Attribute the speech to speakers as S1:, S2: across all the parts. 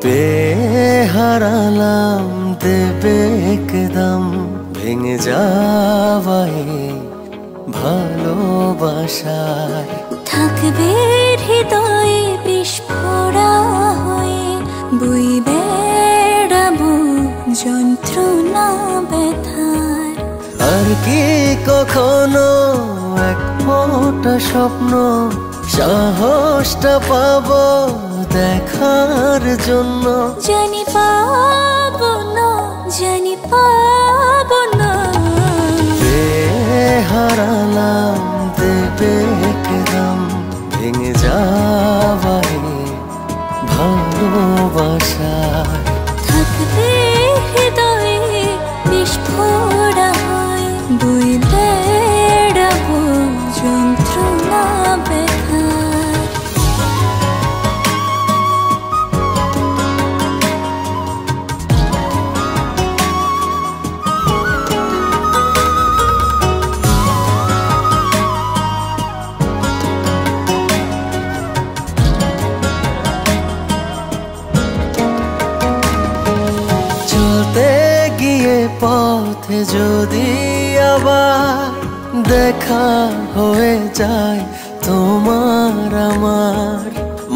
S1: পেয়ে হারালাম দেবে একদম ভেঙে যাওয়াই ভালোবাসায়।
S2: থাকবে হৃদয়ে বিস্ফোরা হয়ে, বই বেড়াবো যন্ত্রণা ব্যথার।
S1: আর কি কখনো এক ফোঁটা স্বপ্ন সাহসটা পাবো দেখার জন্য?
S2: জানি পাবো না, জানি পাবো না।
S1: হারালাম দেবে একদম ভেঙে যাওয়াই ভালোবাসায়।
S2: থাকবে হৃদয়ে বিস্ফোরা হয়ে, বই বেড়াবো যন্ত্রণা ব্যথার।
S1: পথে যদি আবার দেখা হয়ে যায় তোমার আমার,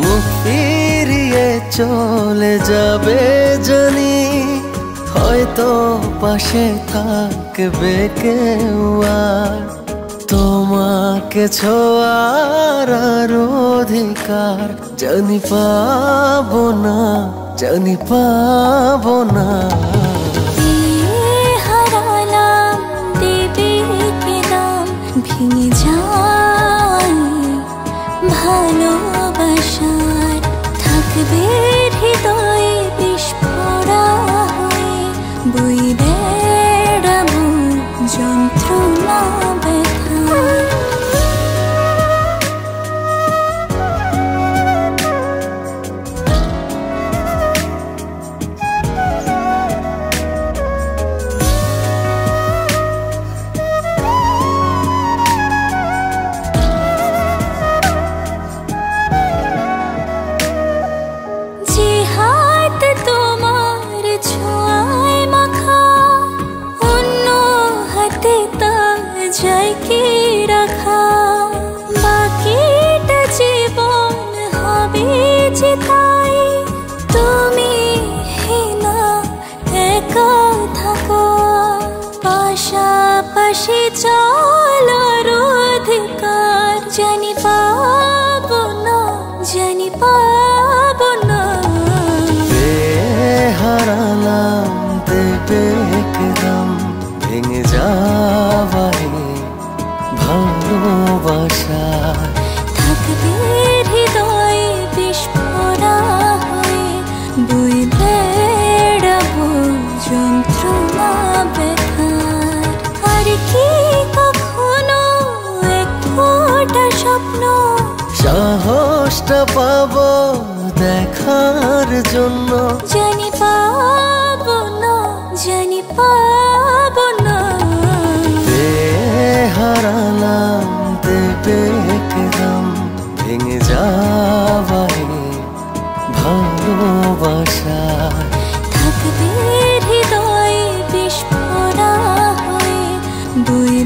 S1: মুখ ফিরিয়ে চলে যাবে জানি, হয়তো পাশে থাকবে কেউ আর। তোমাকে ছোঁয়ার আর অধিকার জানি পাবো না, জানি পাবো না।
S2: ভেঙে যায় ভালোবাসার। থাকবে হৃদয়ে বিস্ফোরা হয়ে, বই বেড়াবো যন্ত্রণা ব্যথার। যায় কি রাখা, বাকিটা জীবন হবে যে তাই। তুমি না একা থাকো, পাশাপাশি চলার অধিকার জানি পাবো না, জানি পাবো না।
S1: হারালাম দেবে একদম ভেঙে যাওয়াই ভালোবাসায়।
S2: থাকবে হৃদয়ে বিস্ফোরা হয়ে, বই বেড়াবো যন্ত্রণা ব্যথার। আর কি কখনো এক ফোঁটা স্বপ্ন
S1: সাহসটা পাবো দেখার জন্য?
S2: জানি পাবো না, জানি পাবো না।
S1: হারালাম দেবে একদম ভেঙে যাওয়াই ভালোবাসায়।
S2: থাকবে হৃদয়ে বিস্ফোরা হয়ে, বই